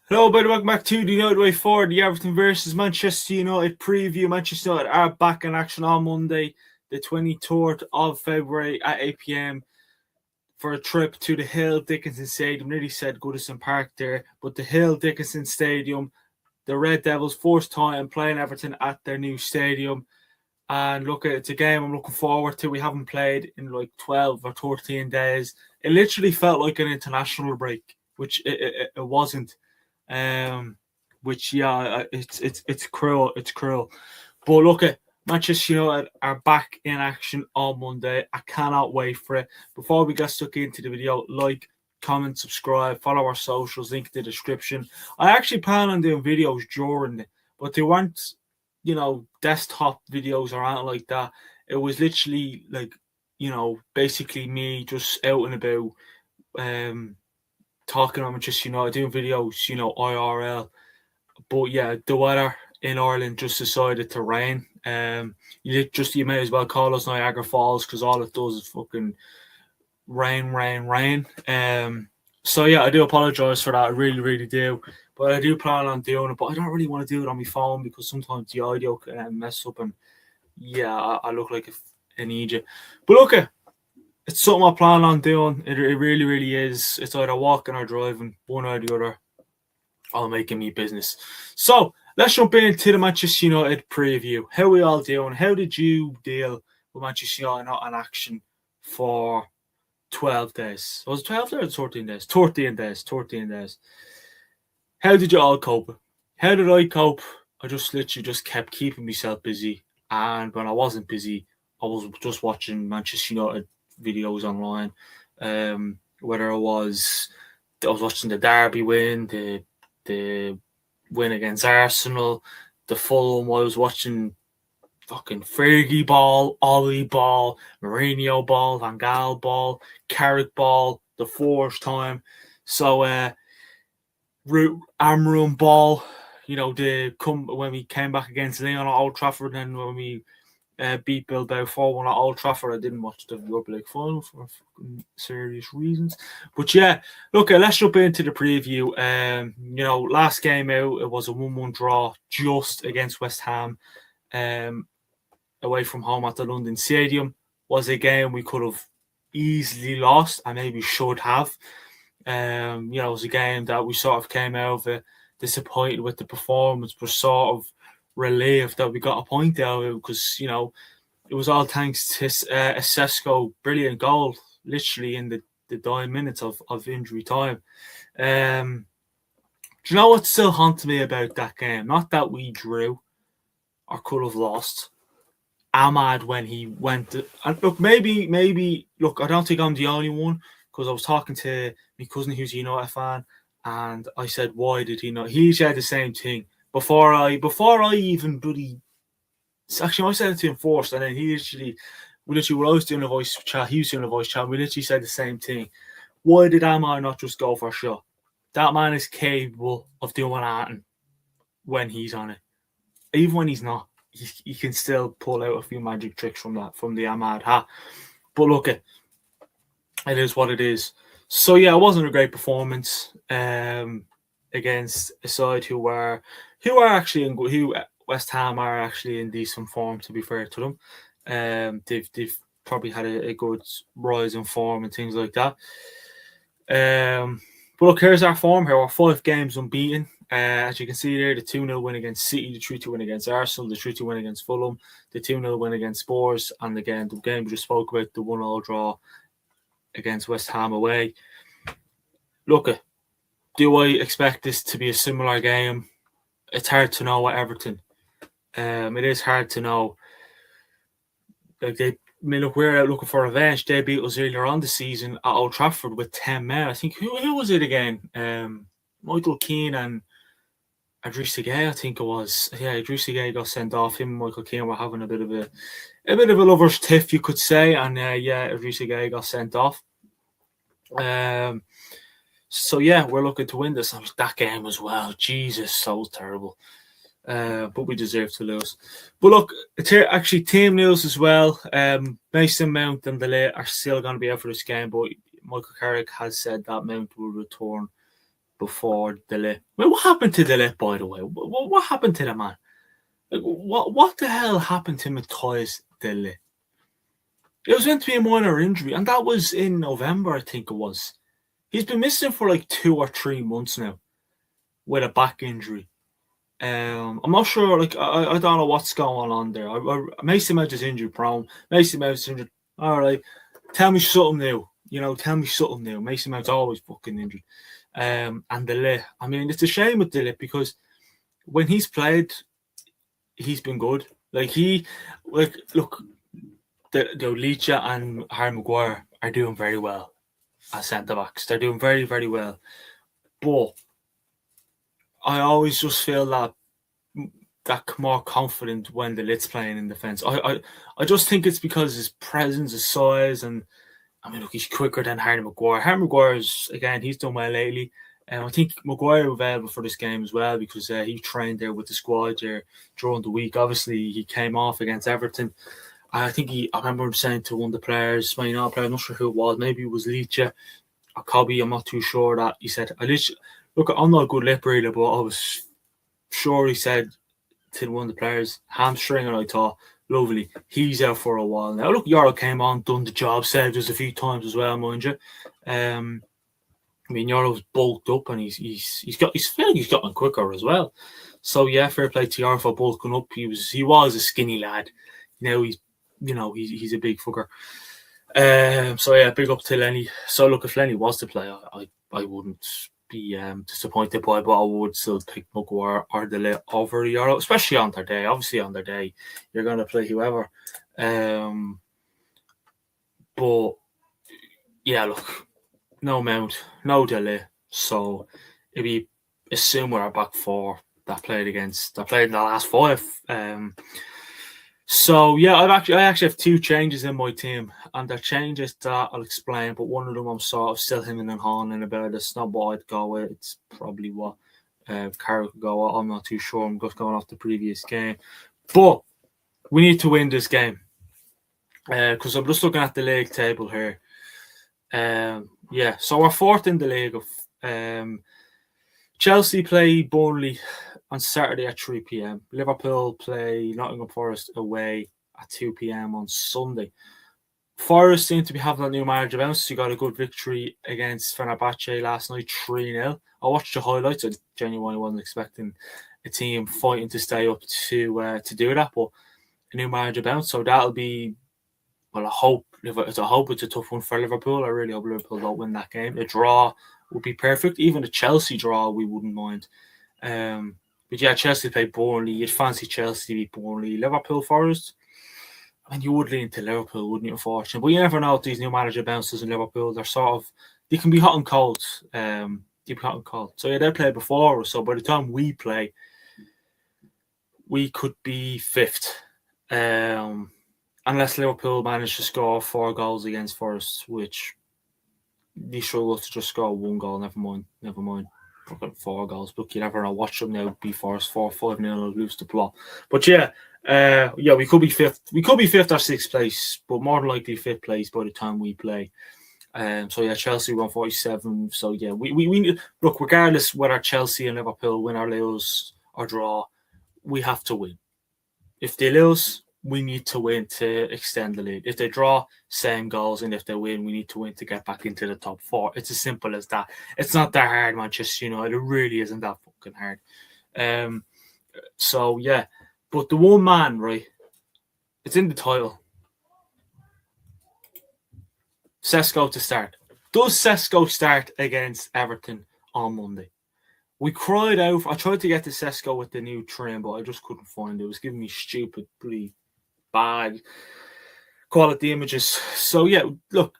Hello, everybody. Welcome back to the United Way for the Everton versus Manchester United preview. Manchester United are back in action on Monday, the 23rd of February at 8 p.m. for a trip to the Hill Dickinson Stadium. Nearly said Goodison Park there, but the Hill Dickinson Stadium. The Red Devils' first time playing Everton at their new stadium. And look, it's a game I'm looking forward to. We haven't played in like 12 or 13 days. It literally felt like an international break, which it wasn't. Which it's cruel. It's cruel. But look at Manchester United are back in action on Monday. I cannot wait for it. Before we get stuck into the video, like, comment, subscribe, follow our socials, link in the description. I actually plan on doing videos during it, but they weren't, desktop videos or anything like that. It was literally like, basically me just out and about, talking about Manchester United, doing videos, IRL. But yeah, the weather in Ireland just decided to rain. You may as well call us Niagara Falls because all it does is fucking rain. So yeah, I do apologise for that. I really, really do. But I do plan on doing it. But I don't really want to do it on my phone because sometimes the audio can mess up, and yeah, I look like an idiot. But look, it's something I plan on doing. It really, really is. It's either walking or driving, one or the other. I'll make it me business. So let's jump into the Manchester United preview. How we all doing? How did you deal with Manchester United not in action for 12 days? Was it 12 days or 13 days? 13 days. How did you all cope? How did I cope? I just literally kept keeping myself busy. And when I wasn't busy, I was just watching Manchester United videos online. Whether I was watching the Derby win, the win against Arsenal, the Fulham. I was watching fucking Fergie ball, Ollie ball, Mourinho ball, Van Gaal ball, Carrick ball, the first time. So Amram ball, when we came back against Leon at Old Trafford, and when we beat Bilbao 4-1 at Old Trafford. I didn't watch the Europa League final for serious reasons. But yeah, look, let's jump into the preview. Last game out, it was a 1-1 draw just against West Ham, away from home at the London Stadium. Was a game we could have easily lost and maybe should have. It was a game that we sort of came out of it disappointed with the performance, but sort of relieved that we got a point out of it because, it was all thanks to a Sesko brilliant goal, literally in the dying minutes of injury time. Do you know what still haunted me about that game? Not that we drew or could have lost. Ahmad, when he went to, and look, maybe look, I don't think I'm the only one because I was talking to my cousin who's a United fan, and I said, why did he not? He said the same thing. Before I even bloody, actually I said it to him first, and then he literally, when I was doing a voice chat, he was doing a voice chat, we literally said the same thing. Why did Amar not just go for a shot? That man is capable of doing anything when he's on it. Even when he's not, he can still pull out a few magic tricks from the Ahmad hat. But look, it is what it is. So yeah, it wasn't a great performance against a side who are actually who West Ham are actually in decent form, to be fair to them. They've probably had a good rise in form and things like that. But look, here's our form here. We're 5 games unbeaten. As you can see there, the 2-0 win against City, the 3-2 win against Arsenal, the 3-2 win against Fulham, the 2-0 win against Spurs, and again, the game we just spoke about, the 1-0 draw against West Ham away. Look, do I expect this to be a similar game? It's hard to know at Everton. It is hard to know. We're out looking for revenge. They beat us earlier on the season at Old Trafford with 10 men. I think, who was it again? Michael Keane and Idrissa Gueye, I think it was. Yeah, Idrissa Gueye got sent off. Him and Michael Keane were having a bit of a lover's tiff, you could say. And Idrissa Gueye got sent off. So yeah, we're looking to win this. That game as well. Jesus, so terrible. But we deserve to lose. But look, actually team news as well. Mason Mount and Delay are still going to be out for this game, but Michael Carrick has said that Mount will return before De Ligt. Well, what happened to De Ligt, by the way? What happened to the man? Like, what the hell happened to Matthias De Ligt? It was meant to be a minor injury, and that was in November, I think it was. He's been missing for like 2 or 3 months now with a back injury. I'm not sure. Like, I don't know what's going on there. Mason Mount is injury prone. Mason Mount's injured. All right, tell me something new. Tell me something new. Mason Mount's always fucking injured. And De Ligt. I mean, it's a shame with De Ligt because when he's played, he's been good. Look, the Leitch and Harry Maguire are doing very well as centre backs. They're doing very, very well. But I always just feel that more confident when De Ligt's playing in defence. I just think it's because his presence, his size, and I mean, look, he's quicker than Harry Maguire. Harry Maguire's, again, he's done well lately. I think Maguire was available for this game as well because he trained there with the squad there during the week. Obviously, he came off against Everton. I remember him saying to one of the players, I'm not sure who it was, maybe it was Leitch or Cobby, I'm not too sure, that he said, look, I'm not a good lip reader, but I was sure he said to one of the players, hamstring, and I thought, lovely, he's out for a while now. Look, Yaro came on, done the job, saved us a few times as well, mind you. I mean, Yaro's bulked up and he's gotten quicker as well. So yeah, fair play to Yaro for bulking up. He was a skinny lad. He's a big fucker. So yeah, big up to Lenny. So look, if Lenny was to play, I wouldn't be disappointed by it, but I would still pick Maguire or De Ligt over Yaro, especially on their day. Obviously on their day, you're going to play whoever. But yeah, look, no Mount, no De Ligt. So it'd be assume we're our back four that played in the last 5. So yeah, I actually have 2 changes in my team, and they're changes that I'll explain. But one of them I'm sort of still hemming and hawing about. It's not what I'd go with. It's probably what Carroll could go with. I'm not too sure. I'm just going off the previous game, but we need to win this game because I'm just looking at the league table here. Yeah, so we're 4th in the league. Chelsea play Burnley on Saturday at 3 p.m. Liverpool play Nottingham Forest away at 2 p.m. on Sunday. Forest seem to be having a new manager bounce. You got a good victory against Fenerbahce last night, 3-0. I watched the highlights. I genuinely wasn't expecting a team fighting to stay up to do that, but a new manager bounce. So that'll be, well, I hope it's a tough one for Liverpool. I really hope Liverpool don't win that game. A draw would be perfect. Even a Chelsea draw, we wouldn't mind. But yeah, Chelsea play Burnley. You'd fancy Chelsea beat Burnley. Liverpool, Forest. I mean, you would lean to Liverpool, wouldn't you, unfortunately? But you never know with these new manager bounces in Liverpool. They can be hot and cold. So yeah, they played before. So by the time we play, we could be 5th. Unless Liverpool manage to score 4 goals against Forest, which they struggle to just score 1 goal. Never mind. 4 goals, but you never know. Watch them now. Be Forest 4-5-0, lose the plot. But yeah, we could be 5th. We could be 5th or 6th place, but more than likely 5th place by the time we play. So yeah, Chelsea 147. So yeah, we look, regardless whether Chelsea and Liverpool win or lose or draw, we have to win. If they lose, we need to win to extend the lead. If they draw, same goals, and if they win, we need to win to get back into the top 4. It's as simple as that. It's not that hard, Manchester United. It really isn't that fucking hard. So yeah, but the one man, right? It's in the title. Sesko to start. Does Sesko start against Everton on Monday? We cried out. I tried to get to Sesko with the new trim, but I just couldn't find it. It was giving me stupid, pretty bad quality images. So yeah, look,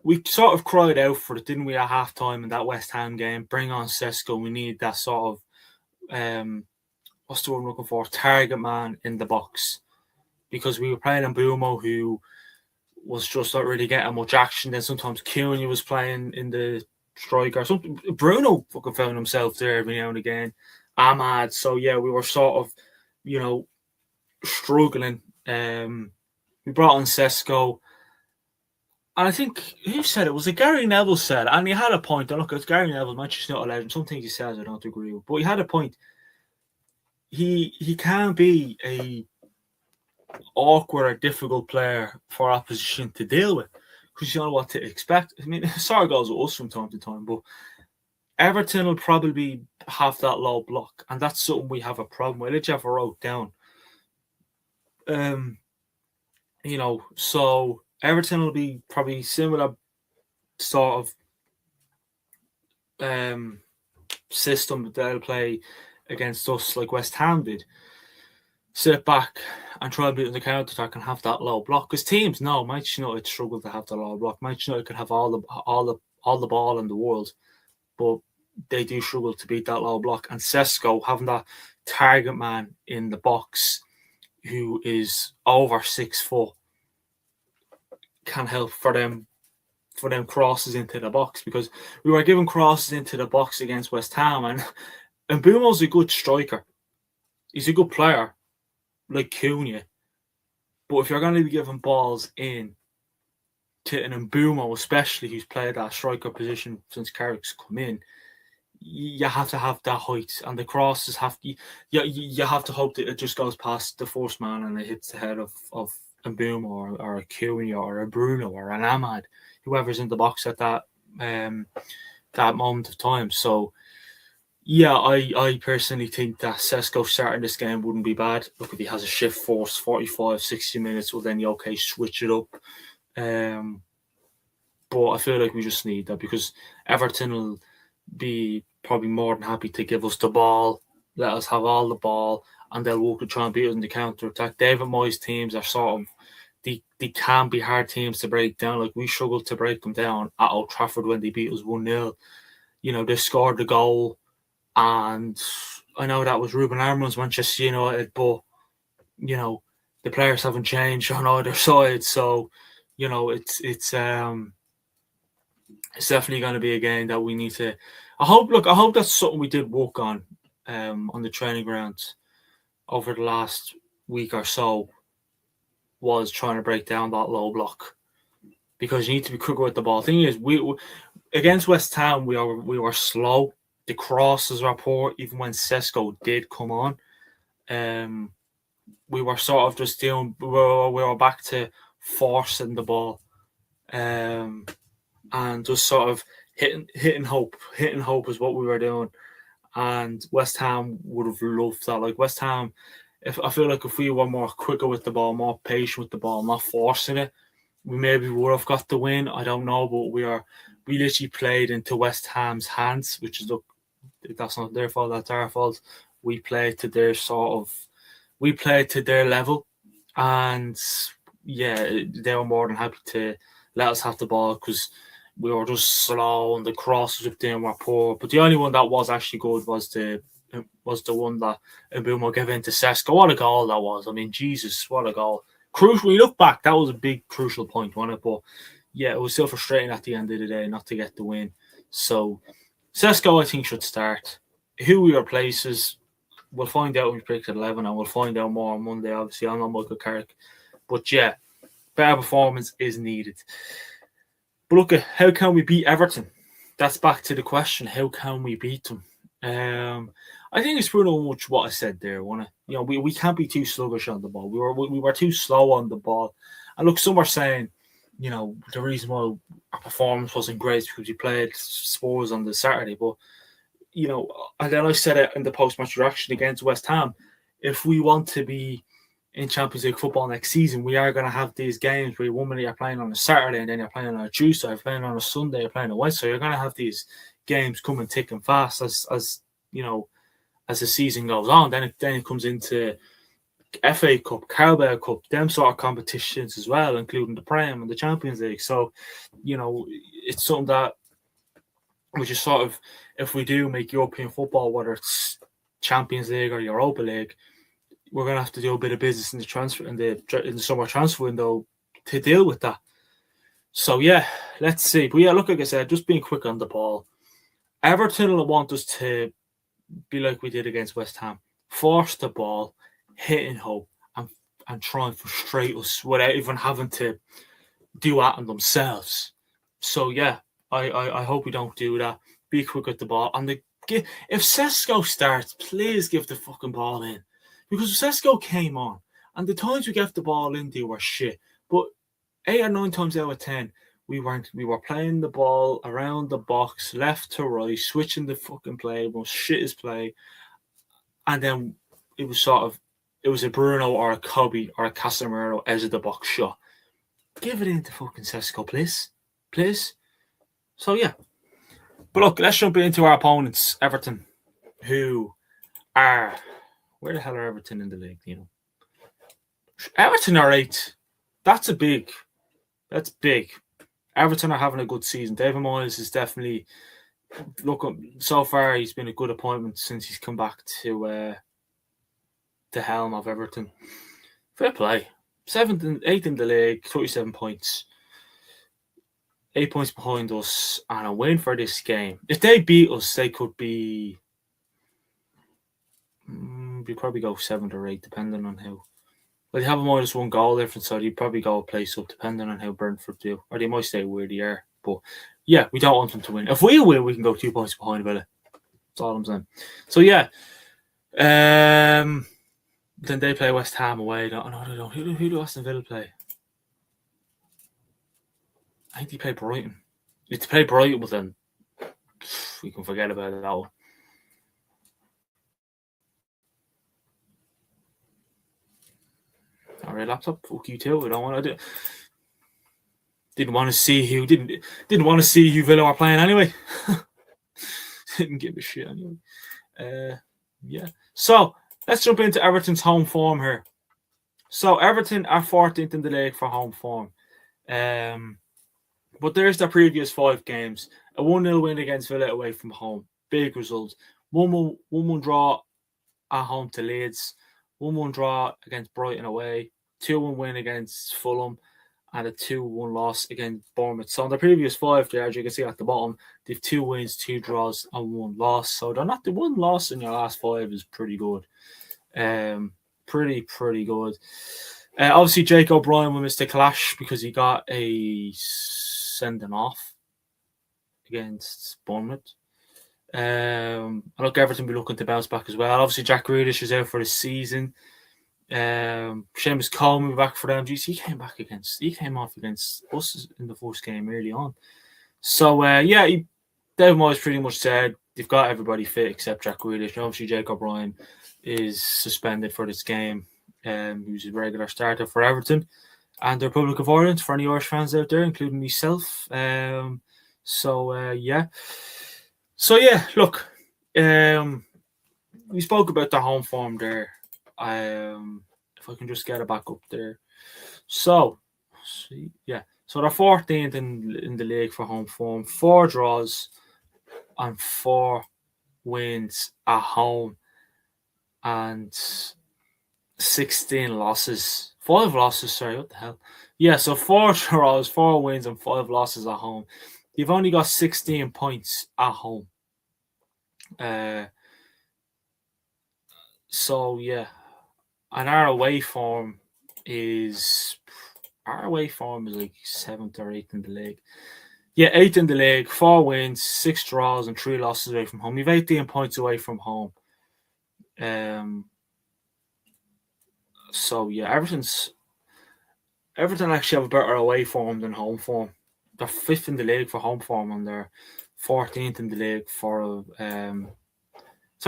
we sort of cried out for it, didn't we, at halftime in that West Ham game? Bring on Sesko. We need that sort of what's the word I'm looking for? Target man in the box, because we were playing Mbumo, who was just not really getting much action. Then sometimes Cunha was playing in the striker. Bruno fucking found himself there every now and again. Ahmad. So yeah, we were sort of, struggling. We brought on Sesko. And I think, who said it? Was it Gary Neville said? And he had a point. And look, it's Gary Neville, Manchester United legend. Some things he says I don't agree with. But he had a point. He can be a awkward or difficult player for opposition to deal with. Because you know what to expect. I mean, sorry goes with us from time to time. But Everton will probably have that low block. And that's something we have a problem with. I literally have a wrote down. So Everton will be probably similar sort of system that they'll play against us like West Ham did. Sit back and try and beat on the counter attack and have that low block. Because teams know Manchester United struggle to have the low block. Manchester United could have all the ball in the world, but they do struggle to beat that low block. And Sesko having that target man in the box who is over 6 foot can help for them crosses into the box, because we were giving crosses into the box against West Ham, and Mbeumo's a good striker. He's a good player, like Cunha. But if you're going to be giving balls in to an Mbeumo, especially who's played that striker position since Carrick's come in, you have to have that height, and the crosses you have to hope that it just goes past the first man and it hits the head of Mbeumo or a Cunha or a Bruno or an Ahmad, whoever's in the box at that moment of time. So yeah, I personally think that Sesko starting this game wouldn't be bad. Look, if he has a shift force 45, 60 minutes, well then you okay, switch it up. But I feel like we just need that, because Everton will be probably more than happy to give us the ball, let us have all the ball, and they'll walk and try and beat us in the counter attack. David Moyes' teams are sort of they can be hard teams to break down. Like, we struggled to break them down at Old Trafford when they beat us 1-0. They scored the goal, and I know that was Ruben Amorim's Manchester United, but the players haven't changed on either side. So it's definitely going to be a game that we need to. I hope that's something we did work on the training grounds over the last week or so, was trying to break down that low block, because you need to be quicker with the ball. The thing is, we against West Ham we were slow. The crosses were poor, even when Sesko did come on. We were sort of just doing. We were back to forcing the ball, and just sort of hitting hope. Hitting hope is what we were doing, and West Ham would have loved that. Like, West Ham, I feel like if we were more quicker with the ball, more patient with the ball, not forcing it, we maybe would have got the win. I don't know, but we literally played into West Ham's hands, which is, look, that's not their fault, that's our fault. We played to their level, and yeah, they were more than happy to let us have the ball, because we were just slow and the crosses up there were poor. But the only one that was actually good was the one that Mbeumo gave into Sesko. What a goal that was. I mean, Jesus, what a goal. Crucial. When you look back, that was a big crucial point, wasn't it? But yeah, it was still frustrating at the end of the day not to get the win. So Sesko, I think, should start. Who he replaces, we'll find out when we pick at 11, and we'll find out more on Monday. Obviously, I'm not Michael Carrick. But yeah, better performance is needed. But look, how can we beat Everton? That's back to the question. How can we beat them? I think it's pretty much what I said there, wasn't it? We can't be too sluggish on the ball. We were too slow on the ball. And look, some are saying, the reason why our performance wasn't great is because we played Spurs on the Saturday. But, and then I said it in the post-match reaction against West Ham, if we want to be in Champions League football next season, we are going to have these games where 1 minute you're playing on a Saturday, and then you're playing on a Tuesday, you're playing on a Sunday, you're playing on a Wednesday. So you're going to have these games coming thick and fast as the season goes on. Then it comes into FA Cup, Carabao Cup, them sort of competitions as well, including the Prem and the Champions League. So, it's something that which is sort of, if we do make European football, whether it's Champions League or Europa League, we're going to have to do a bit of business in the summer transfer window to deal with that. So yeah, let's see. But yeah, look, like I said, just being quick on the ball. Everton will want us to be like we did against West Ham. Force the ball, hit and hope, and try and frustrate us without even having to do that on themselves. So yeah, I hope we don't do that. Be quick at the ball. And if Sesko starts, please give the fucking ball in. Because Sesko came on, and the times we gave the ball in, they were shit. But 8 or 9 times out of 10, we weren't. We were playing the ball around the box, left to right, switching the fucking play, most shittest play. And then it was a Bruno or a Kobe or a Casemiro edge of the box shot. Give it into fucking Sesko, please. Please. So, yeah. But look, let's jump into our opponents, Everton, who are... Where the hell are Everton in the league, you know? Everton are 8th. That's big. Everton are having a good season. David Moyes is definitely... Look, so far he's been a good appointment since he's come back to the helm of Everton. Fair play. 7th and 8th in the league, 37 points. 8 points behind us, and a win for this game. If they beat us, they could be... We'd probably go 7th or 8th, depending on how... Well, they have a -1 goal difference, so they'd probably go a place up, depending on how Brentford do. Or they might stay where they are. But, yeah, we don't want them to win. If we win, we can go 2 points behind Villa. That's all I'm saying. So, yeah. Then they play West Ham away. No, they don't. Who do Aston Villa play? I think they play Brighton. If they play Brighton, well then we can forget about it that one. Alright, laptop. Fuck you too. I don't want to do. Didn't want to see who Villa are playing anyway. Didn't give a shit anyway. Yeah. So let's jump into Everton's home form here. So Everton are 14th in the league for home form. But there's their previous 5 games. A 1-0 win against Villa away from home. Big result. 1-1 draw at home to Leeds. 1-1 draw against Brighton away. 2-1 win against Fulham. And a 2-1 loss against Bournemouth. So in the previous 5 there, as you can see at the bottom, they've 2 wins, 2 draws, and 1 loss. So they're not the 1 loss in your last 5 is pretty good. Pretty good. Obviously, Jake O'Brien will miss the clash because he got a sending off against Bournemouth. Look, Everton will be looking to bounce back as well. Obviously, Jack Grealish is out for the season. Seamus Coleman will be back for them. Jeez, he came off against us in the first game early on. So, David Moyes pretty much said they've got everybody fit except Jack Grealish. And obviously, Jake O'Brien is suspended for this game. Who's a regular starter for Everton and the Republic of Ireland for any Irish fans out there, including myself. Look, we spoke about the home form there. If I can just get it back up there. So they're 14th in the league for home form, 4 draws and 4 wins at home, and 16 losses. 5 losses, sorry, what the hell? Yeah, so 4 draws, 4 wins, and 5 losses at home. You've only got 16 points at home. And our away form is like 7th or 8th in the league. Yeah, 8th in the league, 4 wins, 6 draws, and 3 losses away from home. You've 18 points away from home. Everton actually have a better away form than home form. They're 5th in the league for home form, and they're 14th in the league for they're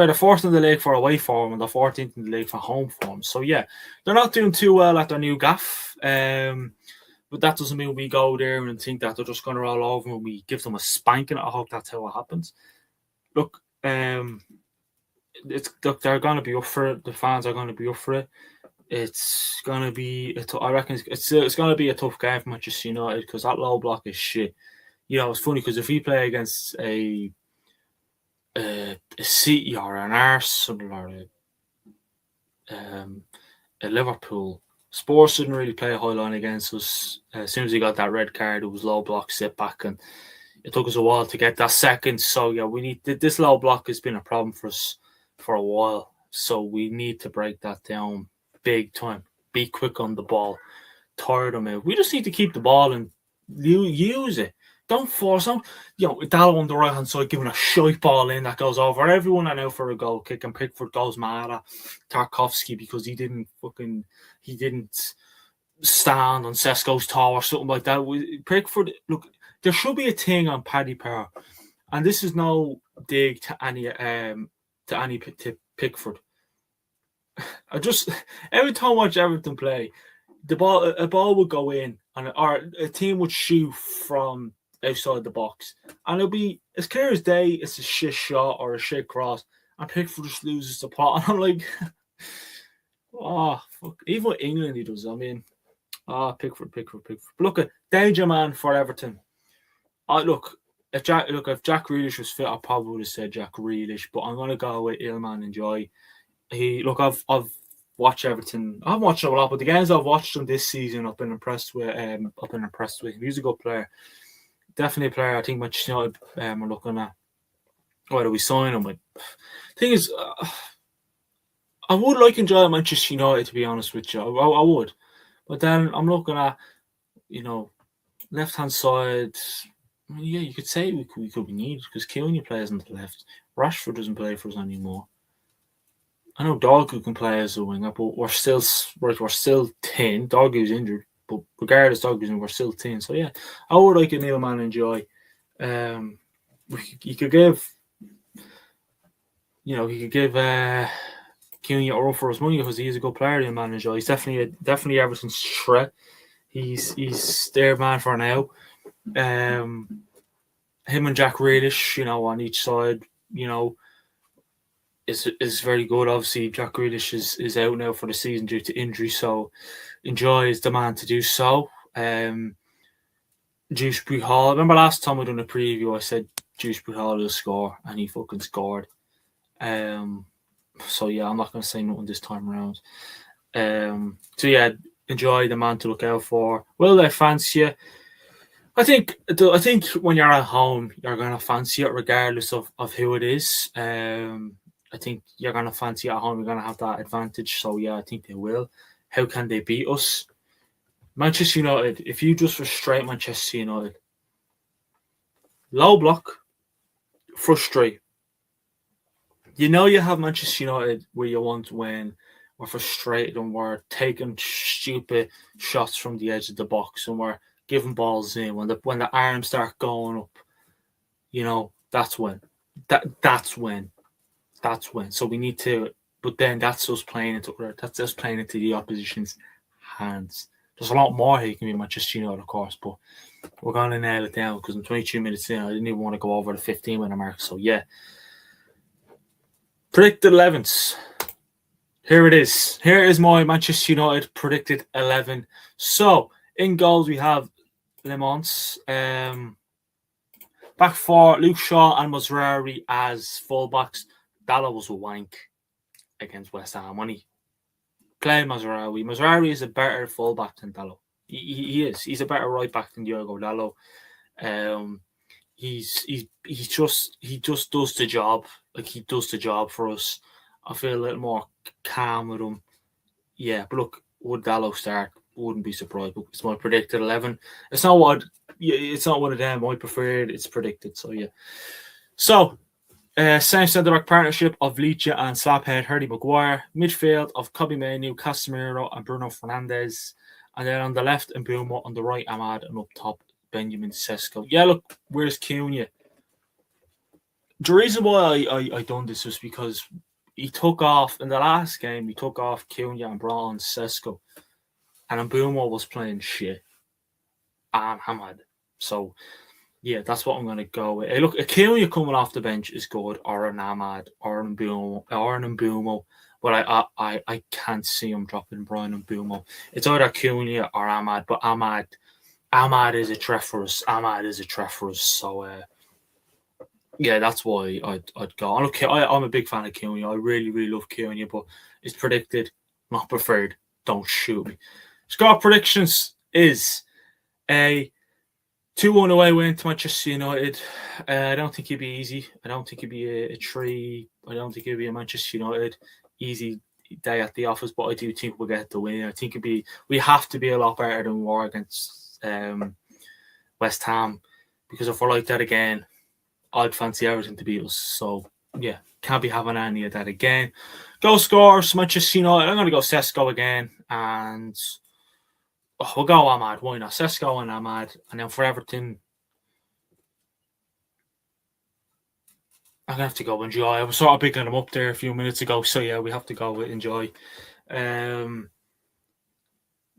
4th in the league for away form, and they're 14th in the league for home form. So yeah, they're not doing too well at their new gaff. But that doesn't mean we go there and think that they're just going to roll over and we give them a spanking. I hope that's how it happens. Look, they're going to be up for it. The fans are going to be up for it. It's going to be, I reckon it's going to be a tough game for Manchester United because that low block is shit. You know, it's funny because if we play against a City or an Arsenal or a Liverpool, Spurs didn't really play a high line against us. As soon as he got that red card, it was low block, sit back, and it took us a while to get that second. So yeah, we need this low block has been a problem for us for a while. So we need to break that down big time. Be quick on the ball, tire them out. We just need to keep the ball in use it. Don't force them. Dallo on the right hand side giving a shite ball in that goes over everyone and out for a goal kick, and Pickford goes mad at Tarkowski because he didn't stand on Sesko's toe or something like that. Pickford, look, there should be a thing on Paddy Power, and this is no dig to Pickford. Every time I watch Everton play, a ball would go in, or a team would shoot from outside the box, and it'll be as clear as day it's a shit shot or a shit cross, and Pickford just loses the plot, and I'm like, oh fuck. Even with England he does. I mean, Pickford. But look, at danger man for Everton. If Jack Grealish was fit, I probably would have said Jack Grealish, but I'm gonna go with Ilman and Joy. I've watched Everton. I haven't watched a lot, but the games I've watched them this season, I've been impressed with. He's a good player. Definitely a player I think Manchester United are looking at whether we sign him. But thing is, I would like enjoy Manchester United, to be honest with you. I would. But then I'm looking at, left hand side. Yeah, you could say we could be needed because Cunha plays on the left. Rashford doesn't play for us anymore. I know Dogu can play as a winger, but we're still thin. Dogu's injured. But regardless, we're still thin. So yeah, I would like a Neilman and Joy. You could give, Cunha a run for his money because he's a good player. Neilman and Joy. He's definitely Everton's threat. He's their man for now. Him and Jack Grealish, on each side, is very good. Obviously, Jack Grealish is out now for the season due to injury, so Enjoy is the man to do so. Dewsbury Hall. Remember last time we done a preview, I said Dewsbury Hall will score, and he fucking scored. So yeah, I'm not going to say nothing this time around. So yeah, Enjoy, the man to look out for. Will they fancy you? I think when you're at home, you're going to fancy it regardless of who it is. I think you're going to fancy it at home. You're going to have that advantage. So yeah, I think they will. How can they beat us? Manchester United, if you just frustrate Manchester United, low block, frustrate. You have Manchester United where you want to win. We're frustrated and we're taking stupid shots from the edge of the box and we're giving balls in. When the arms start going up, that's when. That's when. So we need to. But then that's us playing into the opposition's hands. There's a lot more here can be Manchester United, of course, but we're going to nail it down because I'm 22 minutes in. I didn't even want to go over the 15-minute mark. So yeah. Predicted 11s. Here it is. Here is my Manchester United predicted 11. So in goals we have Le Mans. Back four, Luke Shaw and Mazraoui as fullbacks. Dallo was a wank against West Ham when he played Mazraoui. Mazraoui is a better fullback than Dallo. He is. He's a better right back than Diogo Dallo. He just does the job. Like he does the job for us. I feel a little more calm with him. Yeah, but look, would Dallo start? Wouldn't be surprised. But it's my predicted 11. It's not one of them I preferred. It's predicted. So yeah. So. Same centre-back partnership of Leitch and Slaphead Hardy Maguire. Midfield of Kobe Mainoo, Casemiro and Bruno Fernandes. And then on the left, Mbeumo. On the right, Ahmad. And up top, Benjamin Sesko. Yeah, look, where's Cunha? The reason why I done this was because he took off, in the last game, he took off Cunha and brought on Sesko. And Mbeumo was playing shit. And Ahmad. So... yeah, that's what I'm going to go with. Hey, look, a Cunha coming off the bench is good, or an Ahmad, or an Mbeumo, but I can't see him dropping Brian Mbeumo. It's either Cunha or Ahmad, but Ahmad is a threat for us. So, yeah, that's why I'd go. And look, I'm a big fan of Cunha. I really, really love Cunha, but it's predicted, not preferred. Don't shoot me. Score predictions is a 2-1 away win to Manchester United. I don't think it'd be easy. I don't think it'd be a 3. I don't think it'd be a Manchester United easy day at the office, but I do think we'll get the win. I think we have to be a lot better than we were against West Ham, because if we're like that again, I'd fancy Everton to beat us. So, yeah, can't be having any of that again. Goal scores, Manchester United. I'm going to go Sesko again. And we'll go Ahmad. Why not? Sesko and Ahmad. And then for Everton, I'm going to have to go Enjoy. I was sort of picking them up there a few minutes ago. So, yeah, we have to go with Enjoy.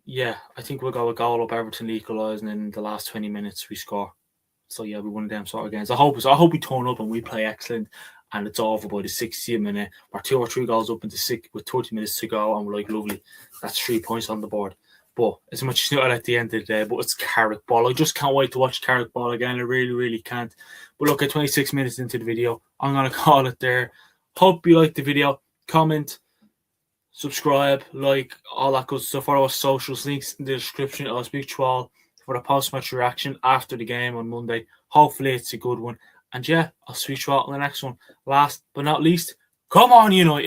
Yeah, I think we'll go a goal up Everton equalising in the last 20 minutes we score. So yeah, we won of them sort of games. I hope we turn up and we play excellent and it's over by the 60th minute. We're 2 or 3 goals up into 6 with 30 minutes to go and we're like, lovely. That's 3 points on the board. But as much as at the end of the day, but it's Carrick ball. I just can't wait to watch Carrick ball again. I really, really can't. But look, at 26 minutes into the video, I'm going to call it there. Hope you liked the video. Comment, subscribe, like, all that good stuff. Follow our socials, links in the description. I'll speak to you all for the post-match reaction after the game on Monday. Hopefully it's a good one. And yeah, I'll speak to you all in the next one. Last but not least, come on, United.